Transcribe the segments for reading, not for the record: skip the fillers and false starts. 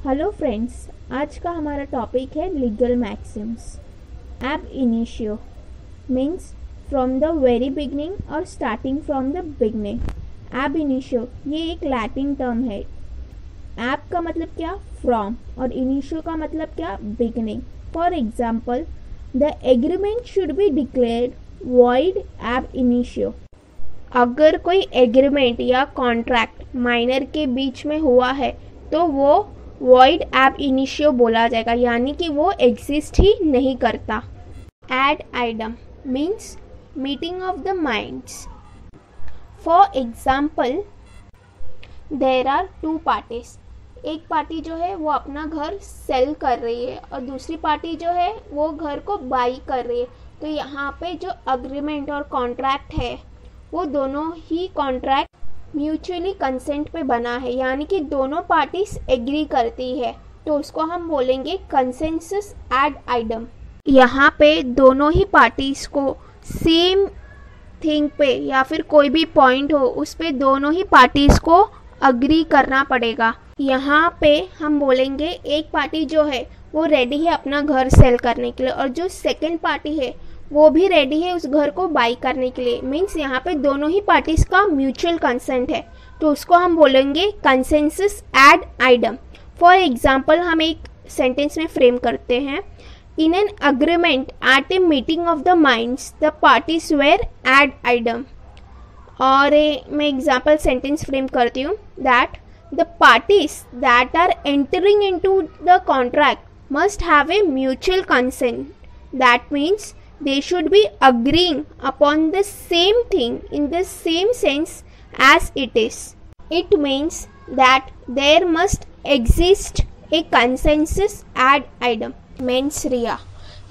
Hello friends, आज का हमारा टॉपिक है legal maxims. Ab initio means from the very beginning और starting from the beginning. Ab initio ये एक लैटिन टर्म है। एब का मतलब क्या? फ्रॉम, और इनिशियो का मतलब क्या? Beginning. For example, the agreement should be declared void एब इनिशियो। अगर कोई एग्रीमेंट या कॉन्ट्रैक्ट माइनर के बीच में हुआ है तो वो वॉइड एब इनिशियो बोला जाएगा, यानी कि वो एग्जिस्ट ही नहीं करता। Ad idem means meeting of the minds. For example, there are two parties. एक पार्टी जो है वो अपना घर सेल कर रही है और दूसरी पार्टी जो है वो घर को बाई कर रही है। तो यहाँ पे जो अग्रीमेंट और कॉन्ट्रैक्ट है वो दोनों ही कॉन्ट्रैक्ट म्यूचुअली कंसेंट पे बना है, यानी कि दोनों पार्टीज एग्री करती है, तो उसको हम बोलेंगे कंसेंसस एड आइडम। यहाँ पे दोनों ही पार्टीज को सेम थिंग पे या फिर कोई भी पॉइंट हो उस पे दोनों ही पार्टीज को अग्री करना पड़ेगा। यहाँ पे हम बोलेंगे एक पार्टी जो है वो रेडी है अपना घर सेल करने के लिए और जो सेकंड पार्टी है वो भी रेडी है उस घर को बाई करने के लिए। मीन्स यहाँ पे दोनों ही पार्टीज का म्यूचुअल कंसेंट है, तो उसको हम बोलेंगे consensus ad idem. For example, हम एक सेंटेंस में फ्रेम करते हैं, in an agreement at a meeting of the minds the parties were ad idem. और मैं एग्जाम्पल सेंटेंस फ्रेम करती हूँ, that the parties that are entering into the contract must have a mutual consent. That means they should be agreeing upon the same thing in the same sense as it is. It means that there must exist a consensus ad idem. Mens rea,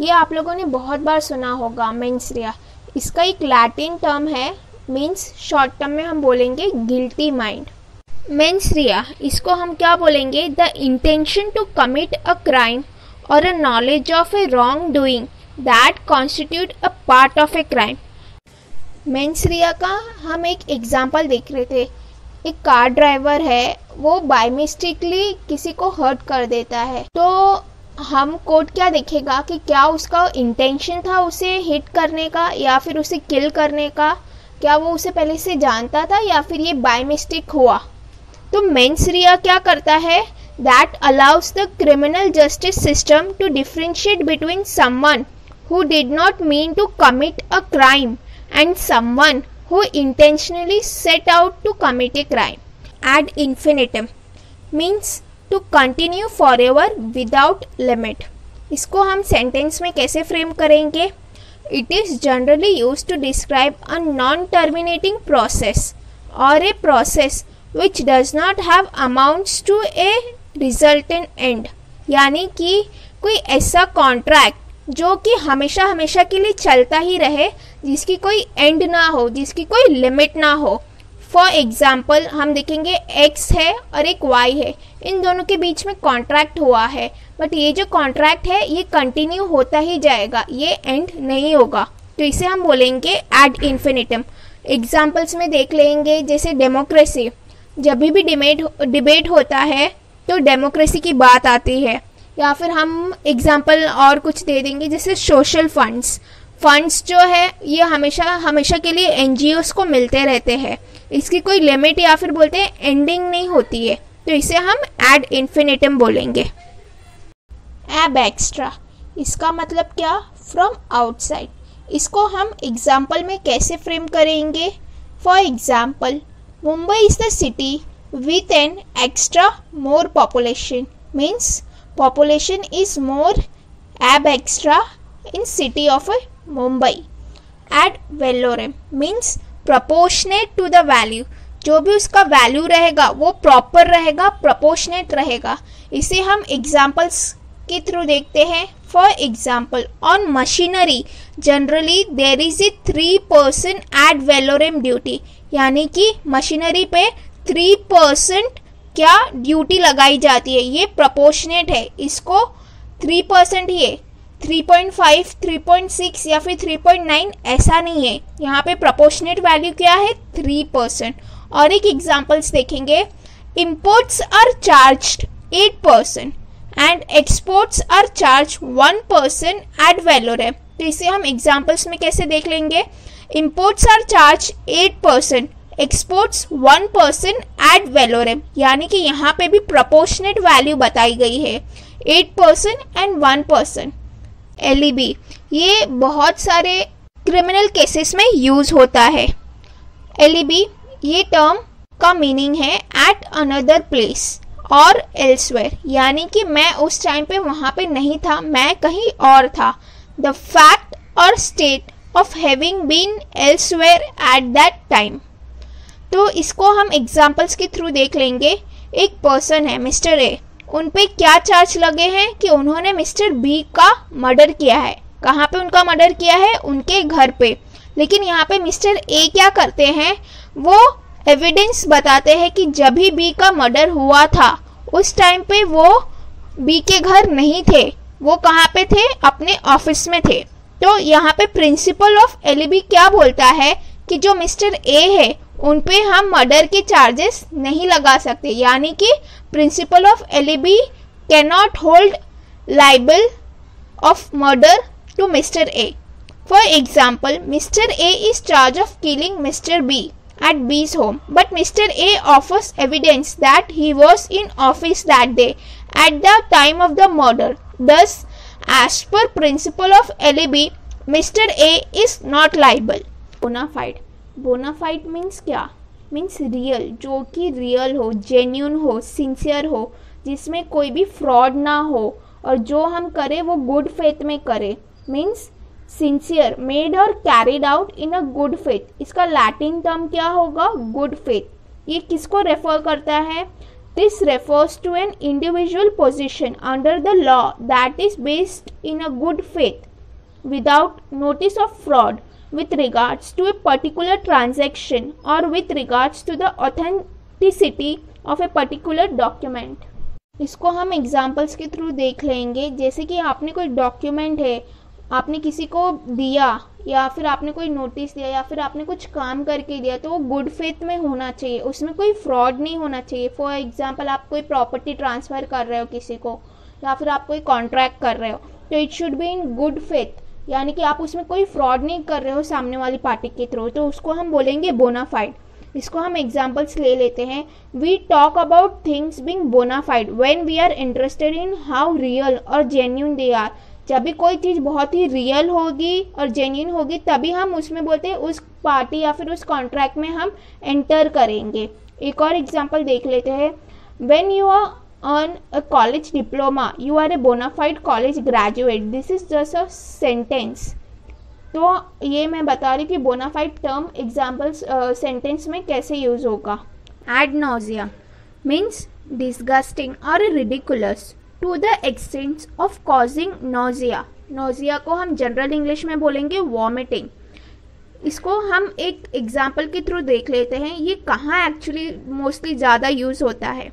ये आप लोगों ने बहुत बार सुना होगा। Mains रिया इसका एक Latin term है, मीन्स शॉर्ट टर्म में हम बोलेंगे गिल्टी माइंड। मेंस रिया इसको हम क्या बोलेंगे? The intention to commit a crime और a knowledge of a wrongdoing that constitute a part of a crime. Mens rea का हम एक एग्जाम्पल देख रहे थे। एक कार ड्राइवर है, वो बाय मिस्टेकली किसी को हर्ट कर देता है, तो हम कोर्ट क्या देखेगा कि क्या उसका इंटेंशन था उसे हिट करने का या फिर उसे किल करने का, क्या वो उसे पहले से जानता था या फिर ये बाय मिस्टेक हुआ। तो मेंस रिया क्या करता है? that allows the criminal justice system to differentiate between someone who did not mean to commit a crime and someone who intentionally set out to commit a crime. Ad infinitum means to continue forever without limit. इसको हम sentence में कैसे frame करेंगे? It is generally used to describe a non-terminating process or a process which does not have amounts to a resultant and, यानी कि कोई ऐसा contract जो कि हमेशा हमेशा के लिए चलता ही रहे, जिसकी कोई एंड ना हो, जिसकी कोई लिमिट ना हो। फॉर एग्जाम्पल, हम देखेंगे एक्स है और एक वाई है, इन दोनों के बीच में कॉन्ट्रैक्ट हुआ है, बट ये जो कॉन्ट्रैक्ट है ये कंटिन्यू होता ही जाएगा, ये एंड नहीं होगा, तो इसे हम बोलेंगे एड इन्फिनिटम। एग्जाम्पल्स में देख लेंगे, जैसे डेमोक्रेसी, जब भी डिबेट होता है तो डेमोक्रेसी की बात आती है, या फिर हम एग्जाम्पल और कुछ दे देंगे, जैसे सोशल फंड्स जो है ये हमेशा हमेशा के लिए एनजीओस को मिलते रहते हैं, इसकी कोई लिमिट या फिर बोलते हैं एंडिंग नहीं होती है, तो इसे हम एड इन्फिनिटम बोलेंगे। एब एक्स्ट्रा इसका मतलब क्या? From outside. इसको हम एग्जाम्पल में कैसे फ्रेम करेंगे? For example, Mumbai is the city with an extra more population, means population is more ab extra in city of Mumbai. Ad valorem means proportionate to the value, जो भी उसका value रहेगा वो प्रॉपर रहेगा, proportionate रहेगा। इसे हम एग्जाम्पल्स के थ्रू देखते हैं। For example, on machinery generally there is a 3% ad valorem duty, यानी कि मशीनरी पे 3% क्या ड्यूटी लगाई जाती है, ये प्रोपोर्शनेट है। इसको 3% ही है, 3.5, 3.6 या फिर 3.9 ऐसा नहीं है, यहाँ पे प्रोपोर्शनेट वैल्यू क्या है? 3%। और एक एग्जांपल्स देखेंगे, imports are charged 8% and exports are charged 1% ad valorem. तो इसे हम एग्जाम्पल्स में कैसे देख लेंगे? Imports are charged 8%, exports 1% ad valorem, यानी कि यहाँ पे भी proportionate वैल्यू बताई गई है 8% and 1%. LEB ये बहुत सारे क्रिमिनल केसेस में यूज होता है. LEB ये टर्म का मीनिंग है एट अनदर प्लेस और एल्सवेयर, यानी कि मैं उस टाइम पे वहाँ पे नहीं था, मैं कहीं और था. द फैक्ट और state of having been elsewhere at that time. तो इसको हम एग्जाम्पल्स के थ्रू देख लेंगे. एक पर्सन है मिस्टर ए, उन पे क्या चार्ज लगे हैं कि उन्होंने मिस्टर बी का मर्डर किया है. कहाँ पे उनका मर्डर किया है? उनके घर पे. लेकिन यहाँ पे मिस्टर ए क्या करते हैं, वो एविडेंस बताते हैं कि जब भी बी का मर्डर हुआ था उस टाइम पे वो बी के घर नहीं थे, वो कहाँ पे थे? अपने ऑफिस में थे. तो यहाँ पे प्रिंसिपल ऑफ एलिबी क्या बोलता है कि जो मिस्टर ए है उन पे हम मर्डर के चार्जेस नहीं लगा सकते, यानी कि principle of alibi cannot hold liable of murder to mister A. For example, Mr. A is charged of killing Mr. B at B's home, but Mr. A offers evidence that he was in office that day at the time of the murder. Thus, as per principle of alibi, Mr. A is not liable. Bona fide. Bona fide means क्या? Means real, जो कि real हो, genuine हो, sincere हो, जिसमें कोई भी fraud ना हो और जो हम करें वो good faith में करें. Means सिंसियर, मेड और carried out in a good faith. इसका लैटिन टर्म क्या होगा? Good faith. ये किसको रेफर करता है? This refers to an individual position under the law that is based in a good faith without notice of fraud with regards to a particular transaction or with regards to the authenticity of a particular document. इसको हम examples के through देख लेंगे. जैसे कि आपने कोई document है, आपने किसी को दिया या फिर आपने कोई नोटिस दिया या फिर आपने कुछ काम करके दिया, तो वो गुड फेथ में होना चाहिए, उसमें कोई फ्रॉड नहीं होना चाहिए. फॉर एग्जांपल आप कोई प्रॉपर्टी ट्रांसफ़र कर रहे हो किसी को या फिर आप कोई कॉन्ट्रैक्ट कर रहे हो, तो it should be in good faith, यानी कि आप उसमें कोई फ्रॉड नहीं कर रहे हो सामने वाली पार्टी के थ्रू, तो उसको हम बोलेंगे बोनाफाइड. इसको हम एग्जाम्पल्स ले लेते हैं. We talk about things being bona fide when we are interested in how real और जेन्यून दे आर. जब भी कोई चीज़ बहुत ही रियल होगी और जेन्यून होगी तभी हम उसमें बोलते हैं उस पार्टी या फिर उस कॉन्ट्रैक्ट में हम एंटर करेंगे. एक और एग्जांपल देख लेते हैं. When you are earn a college diploma you are a bona fide college graduate. This is just a sentence. तो ये मैं बता रही हूँ कि बोनाफाइड टर्म एग्जाम्पल्स सेंटेंस में कैसे यूज होगा. एड नॉजिया मीन्स डिस्गस्टिंग और ridiculous to the extent of causing nausea. Nausea को हम जनरल इंग्लिश में बोलेंगे वॉमिटिंग. इसको हम एक एग्जाम्पल के थ्रू देख लेते हैं. ये कहाँ एक्चुअली मोस्टली ज़्यादा यूज़ होता है.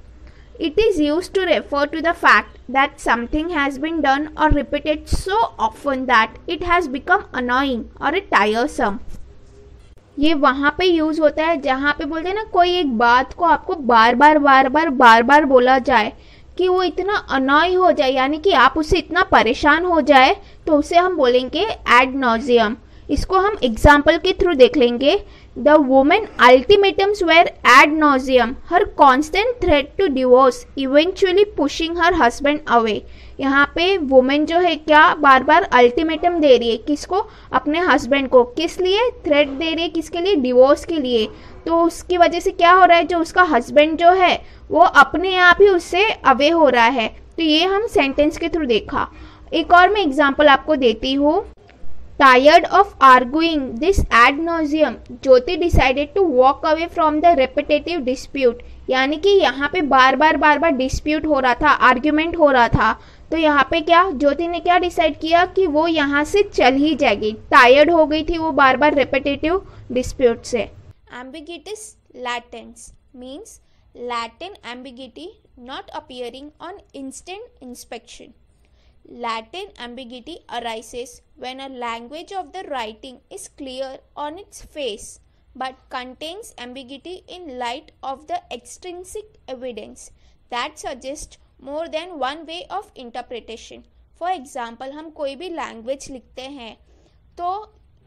It is use to refer to the fact that something has been done और repeated so often that it has become annoying और इट टायरसम. ये वहाँ पे यूज़ होता है जहाँ पे बोलते हैं ना, कोई एक बात को आपको बार बार बोला जाए कि वो इतना अनॉय हो जाए, यानी कि आप उससे इतना परेशान हो जाए, तो उसे हम बोलेंगे एड नॉजियम. इसको हम एग्जाम्पल के थ्रू देख लेंगे. The women ultimatums were ad nauseam, her constant threat to divorce eventually pushing her husband away. यहाँ पे वुमेन जो है क्या बार बार अल्टीमेटम दे रही है, किसको? अपने हस्बैंड को. किस लिए थ्रेट दे रही है? किसके लिए? डिवोर्स के लिए. तो उसकी वजह से क्या हो रहा है, जो उसका हस्बैंड जो है वो अपने आप ही उससे अवे हो रहा है. तो ये हम सेंटेंस के थ्रू देखा. एक और मैं एग्जांपल आपको देती हूँ. Tired of arguing this ad nauseam Jyoti decided to walk away from the repetitive dispute. यानी कि यहाँ पे बार बार डिस्प्यूट हो रहा था, आर्ग्यूमेंट हो रहा था, तो यहाँ पे क्या ज्योति ने क्या डिसाइड किया कि वो यहाँ से चल ही जाएगी. टायर्ड हो गई थी वो बार रेपिटेटिव डिस्प्यूट से. Ambiguous latens means latent ambiguity not appearing on instant inspection. Latent ambiguity arises when a language of the writing is clear on its face but contains ambiguity in light of the extrinsic evidence that suggests more than one way of interpretation. For example, हम कोई भी language लिखते हैं तो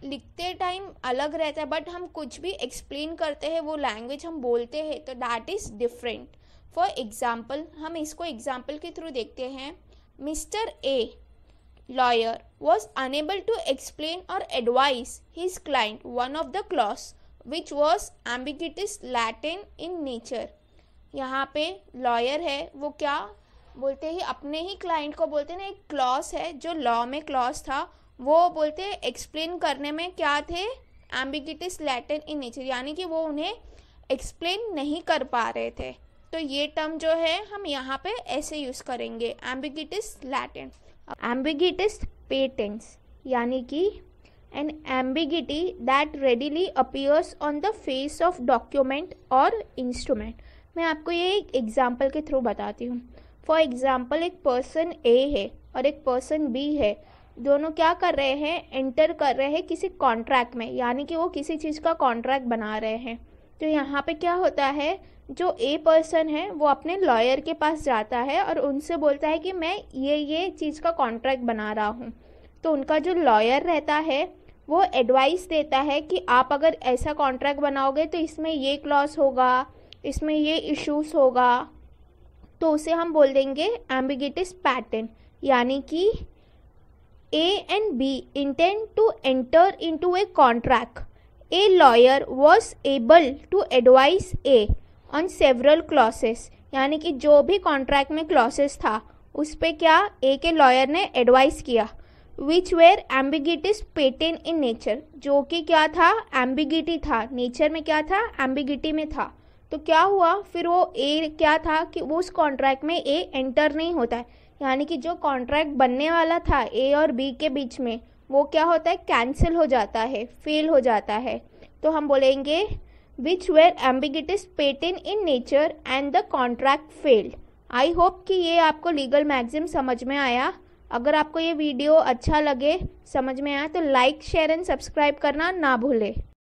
लिखते time अलग रहता है, बट हम कुछ भी एक्सप्लेन करते हैं वो लैंग्वेज हम बोलते हैं तो that is different. For example, हम इसको एग्जाम्पल के थ्रू देखते हैं. Mister A lawyer was unable to explain or advise his client one of the clause which was ambiguous Latin in nature. यहाँ पे लॉयर है, वो क्या बोलते हैं, अपने ही क्लाइंट को बोलते हैं ना, एक क्लॉज है जो लॉ में क्लॉज था, वो बोलते हैं एक्सप्लेन करने में क्या थे, एम्बिगिटिस लैटिन इन नेचर, यानी कि वो उन्हें एक्सप्लेन नहीं कर पा रहे थे. तो ये टर्म जो है हम यहाँ पे ऐसे यूज़ करेंगे, एम्बिगिटिस लैटिन. एम्बिगिटिस पेटेंस यानी कि an ambiguity that readily appears on the face of document और इंस्ट्रूमेंट. मैं आपको ये एक एग्जाम्पल के थ्रू बताती हूँ. फॉर एग्जाम्पल, एक पर्सन ए है और एक पर्सन बी है, दोनों क्या कर रहे हैं, एंटर कर रहे हैं किसी कॉन्ट्रैक्ट में, यानी कि वो किसी चीज़ का कॉन्ट्रैक्ट बना रहे हैं. तो यहाँ पे क्या होता है, जो ए पर्सन है वो अपने लॉयर के पास जाता है और उनसे बोलता है कि मैं ये चीज़ का कॉन्ट्रैक्ट बना रहा हूँ. तो उनका जो लॉयर रहता है वो एडवाइस देता है कि आप अगर ऐसा कॉन्ट्रैक्ट बनाओगे तो इसमें ये क्लॉज होगा, इसमें ये इश्यूज होगा. तो उसे हम बोल देंगे एम्बिगिटिस पैटर्न, यानी कि A and B intend to enter into a contract. A lawyer was able to advise A on several clauses. यानी कि जो भी कॉन्ट्रैक्ट में क्लॉसेस था उस पे क्या A के लॉयर ने एडवाइस किया, which were ambiguities patent in nature. जो कि क्या था, एम्बिगिटी था, नेचर में क्या था, एम्बिगिटी में था. तो क्या हुआ, फिर वो A क्या था कि वो उस कॉन्ट्रैक्ट में A एंटर नहीं होता है, यानी कि जो कॉन्ट्रैक्ट बनने वाला था ए और बी के बीच में वो क्या होता है, कैंसिल हो जाता है, फेल हो जाता है. तो हम बोलेंगे which were ambiguities patent in nature and the contract failed. I hope कि ये आपको लीगल मैक्सिम समझ में आया. अगर आपको ये वीडियो अच्छा लगे, समझ में आया, तो लाइक, शेयर एंड सब्सक्राइब करना ना भूलें.